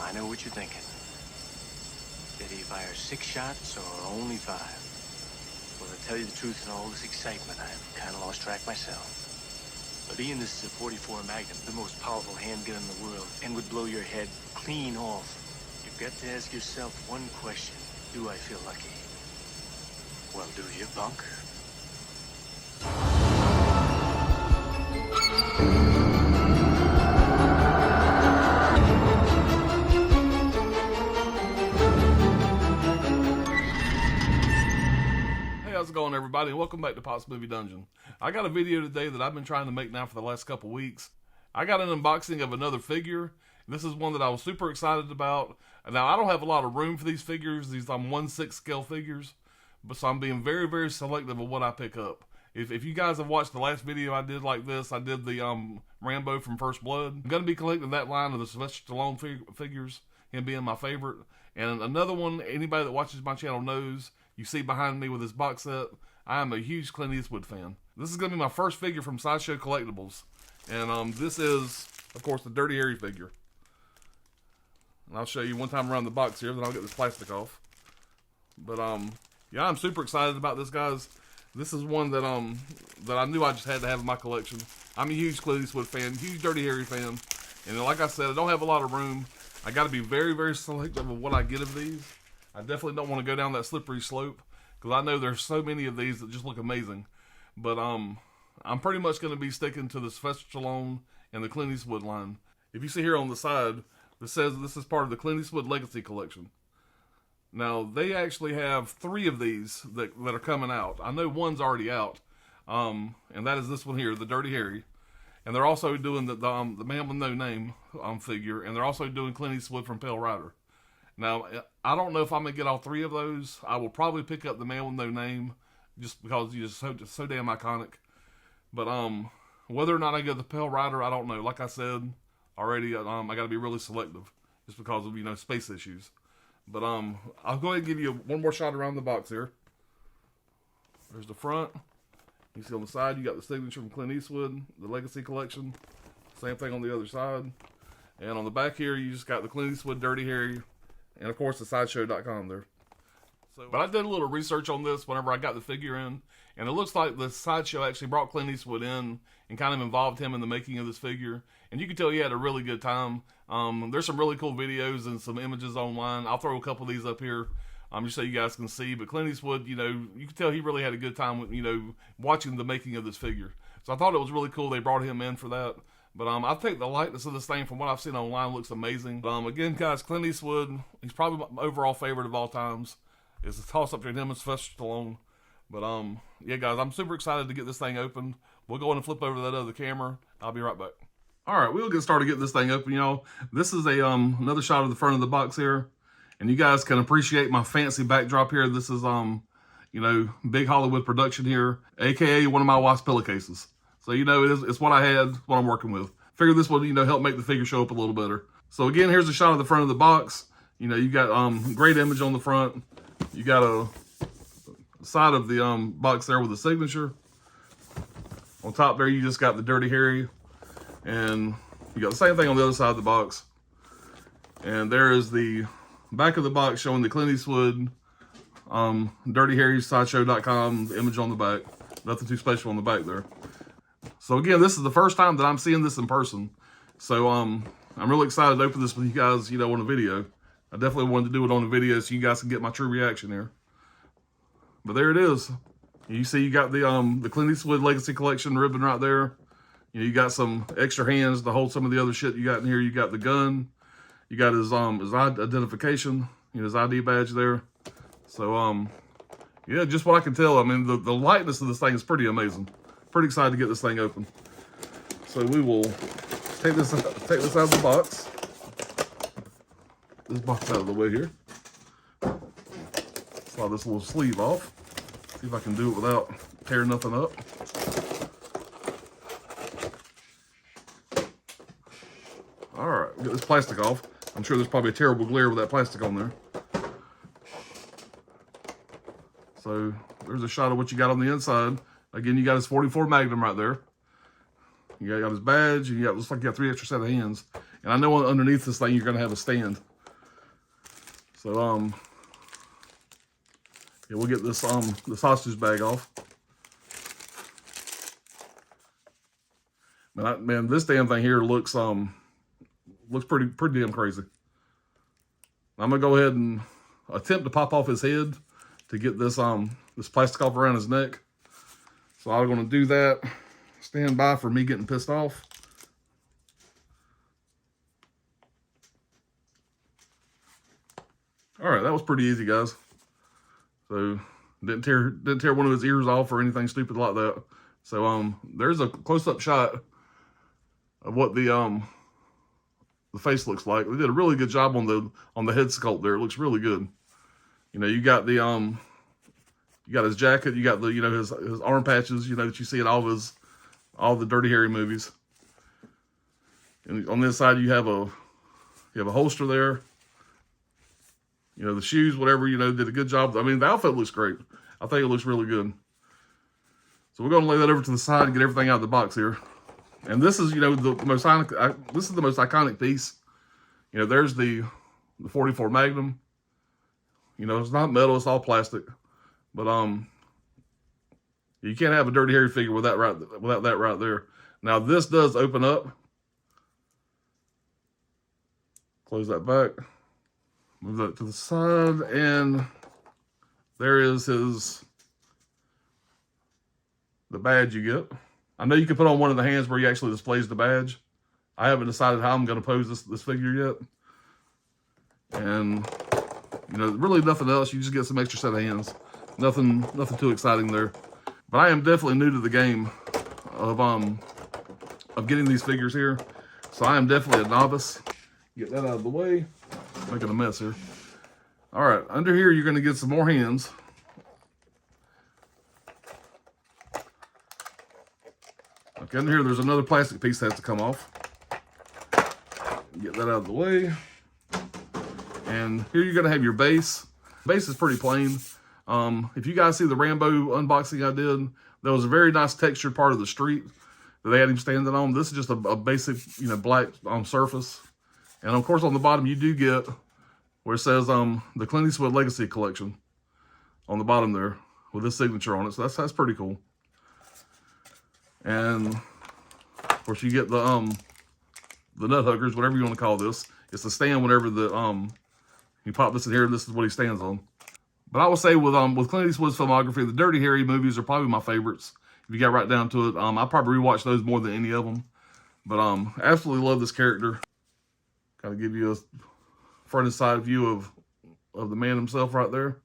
I know what you're thinking. Did he fire 6 shots or only 5? Well, to tell you the truth, in all this excitement, I've kind of lost track myself. But Ian, this is a .44 Magnum, the most powerful handgun in the world, and would blow your head clean off. You've got to ask yourself one question. Do I feel lucky? Well, do you, punk? How's it going, everybody, and welcome back to Pop's Movie Dungeon. I got a video today that I've been trying to make now for the last couple weeks. I got an unboxing of another figure. This is one that I was super excited about. Now, I don't have a lot of room for these figures. These 1/6 scale figures, but so I'm being very, very selective of what I pick up. If you guys have watched the last video I did like this, I did the Rambo from First Blood. I'm going to be collecting that line of the Sylvester Stallone figures, him being my favorite. And another one, anybody that watches my channel knows, you see behind me with this box set, I am a huge Clint Eastwood fan. This is going to be my first figure from Sideshow Collectibles. And this is, of course, the Dirty Harry figure. And I'll show you one time around the box here, then I'll get this plastic off. But, yeah, I'm super excited about this, guys. This is one that I knew I just had to have in my collection. I'm a huge Clint Eastwood fan, huge Dirty Harry fan. And like I said, I don't have a lot of room. I got to be very, very selective of what I get of these. I definitely don't want to go down that slippery slope, because I know there's so many of these that just look amazing. But I'm pretty much going to be sticking to the Sylvester Stallone and the Clint Eastwood line. If you see here on the side, it says this is part of the Clint Eastwood Legacy Collection. Now, they actually have 3 of these that are coming out. I know one's already out, and that is this one here, the Dirty Harry. And they're also doing the Man with No Name figure, and they're also doing Clint Eastwood from Pale Rider. Now, I don't know if I'm going to get all 3 of those. I will probably pick up the Man with No Name, just because he's so damn iconic. But whether or not I get the Pale Rider, I don't know. Like I said already, I got to be really selective, just because of, space issues. But I'll go ahead and give you one more shot around the box here. There's the front. You see on the side, you got the signature from Clint Eastwood, the Legacy Collection. Same thing on the other side. And on the back here, you just got the Clint Eastwood Dirty Harry, and of course the sideshow.com there. But I did a little research on this whenever I got the figure in, and it looks like the Sideshow actually brought Clint Eastwood in and kind of involved him in the making of this figure. And you can tell he had a really good time. There's some really cool videos and some images online. I'll throw a couple of these up here just so you guys can see. But Clint Eastwood, you can tell he really had a good time with, watching the making of this figure. So I thought it was really cool they brought him in for that. But I think the likeness of this thing, from what I've seen online, looks amazing. Again, guys, Clint Eastwood, he's probably my overall favorite of all times. It's a toss-up between him and Sylvester Stallone. But, yeah, guys, I'm super excited to get this thing opened. We'll go ahead and flip over to that other camera. I'll be right back. All right, we'll get started getting this thing open, y'all. This is another shot of the front of the box here. And you guys can appreciate my fancy backdrop here. This is, big Hollywood production here, a.k.a. one of my wife's pillowcases. So, it's what I had, what I'm working with. Figured this would, help make the figure show up a little better. So, again, here's a shot of the front of the box. You got great image on the front. You got a side of the box there with a signature. On top there, you just got the Dirty Harry. And you got the same thing on the other side of the box. And there is the back of the box showing the Clint Eastwood Dirty Harry sideshow.com, the image on the back. Nothing too special on the back there. So again, this is the first time that I'm seeing this in person. So I'm really excited to open this with you guys, on a video. I definitely wanted to do it on a video so you guys can get my true reaction here. But there it is. You see you got the Clint Eastwood Legacy Collection ribbon right there. You got some extra hands to hold some of the other shit you got in here. You got the gun. You got his identification, his ID badge there. So, yeah, just what I can tell. I mean, the lightness of this thing is pretty amazing. Pretty excited to get this thing open. So we will take this out of the box. This box out of the way here. Slide this little sleeve off. See if I can do it without tearing nothing up. All right, get this plastic off. I'm sure there's probably a terrible glare with that plastic on there. So there's a shot of what you got on the inside. Again, you got his .44 Magnum right there. You got his badge, and looks like you got 3 extra set of hands. And I know underneath this thing, you're going to have a stand. So yeah, we'll get this the sausage bag off. Man, this damn thing here looks pretty damn crazy. I'm gonna go ahead and attempt to pop off his head to get this this plastic off around his neck. So I'm gonna do that. Stand by for me getting pissed off. All right, that was pretty easy, guys. So didn't tear one of his ears off or anything stupid like that. So there's a close-up shot of what the face looks like. They did a really good job on the head sculpt there. It looks really good. You know, you got the you got his jacket, you got the his arm patches, that you see in all the Dirty Harry movies. And on this side you have a holster there. The shoes, whatever, did a good job. I mean, the outfit looks great. I think it looks really good. So we're going to lay that over to the side and get everything out of the box here. And this is, the most iconic piece. There's the 44 Magnum. It's not metal, it's all plastic. But you can't have a Dirty Harry figure without that right there. Now this does open up. Close that back. Move that to the side, and there is the badge you get. I know you can put on one of the hands where he actually displays the badge. I haven't decided how I'm going to pose this figure yet. And, really nothing else. You just get some extra set of hands. Nothing too exciting there. But I am definitely new to the game of getting these figures here. So I am definitely a novice. Get that out of the way. Making a mess here. All right, under here you're going to get some more hands. Okay, under here there's another plastic piece that has to come off. Get that out of the way. And here you're going to have your base. Base is pretty plain. If you guys see the Rambo unboxing I did, there was a very nice textured part of the street that they had him standing on. This is just a basic, black surface. And of course on the bottom you do get where it says the Clint Eastwood Legacy Collection on the bottom there with his signature on it. So that's pretty cool. And of course you get the nut huggers, whatever you want to call this. It's the stand whenever you pop this in here, and this is what he stands on. But I would say with Clint Eastwood's filmography, the Dirty Harry movies are probably my favorites. If you got right down to it, I probably rewatch those more than any of them. But absolutely love this character. Kind of give you a front and side view of the man himself right there.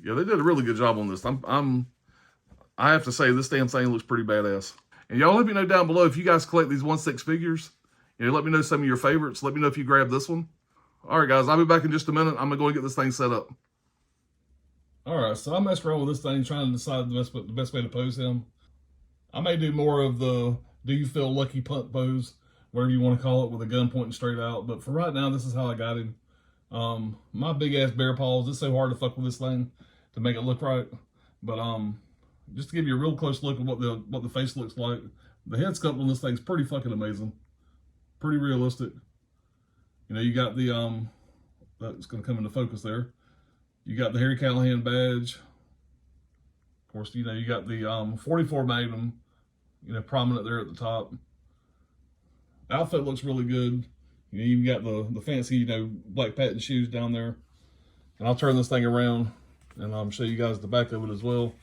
Yeah, they did a really good job on this. I have to say this damn thing looks pretty badass. And y'all let me know down below if you guys collect these 1/6 figures. Let me know some of your favorites. Let me know if you grabbed this one. All right, guys, I'll be back in just a minute. I'm gonna go and get this thing set up. All right, so I messed around with this thing trying to decide the best way to pose him. I may do more of the "Do you feel lucky" punt pose, whatever you want to call it, with a gun pointing straight out. But for right now, this is how I got him. My big ass bear paws. It's so hard to fuck with this thing to make it look right. But just to give you a real close look at what the face looks like, the head sculpt on this thing is pretty fucking amazing, pretty realistic. You got the that's going to come into focus there. You got the Harry Callahan badge. Of course, you got the 44 Magnum, prominent there at the top. Outfit looks really good. You even got the fancy, black patent shoes down there. And I'll turn this thing around and show you guys the back of it as well.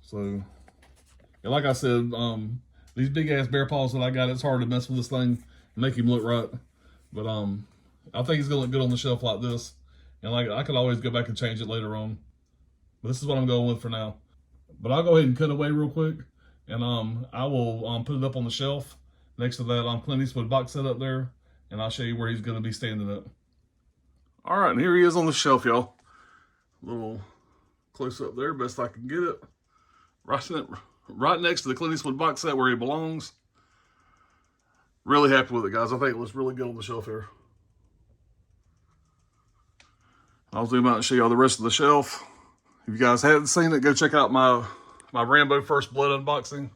So, yeah, like I said, these big ass bear paws that I got, it's hard to mess with this thing and make him look right. But I think he's gonna look good on the shelf like this. And I could always go back and change it later on. But this is what I'm going with for now. But I'll go ahead and cut away real quick. And I will put it up on the shelf next to that Clint Eastwood box set up there. And I'll show you where he's going to be standing up. All right, and here he is on the shelf, y'all. A little close up there, best I can get it. Right next to the Clint Eastwood box set where he belongs. Really happy with it, guys. I think it looks really good on the shelf here. I'll zoom out and show y'all the rest of the shelf. If you guys haven't seen it, go check out my Rambo First Blood unboxing.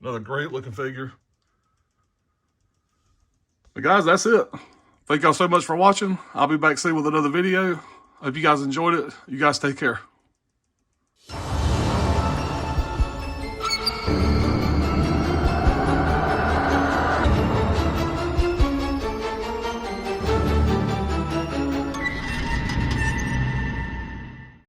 Another great looking figure. But guys, that's it. Thank y'all so much for watching. I'll be back soon with another video. Hope you guys enjoyed it. You guys take care.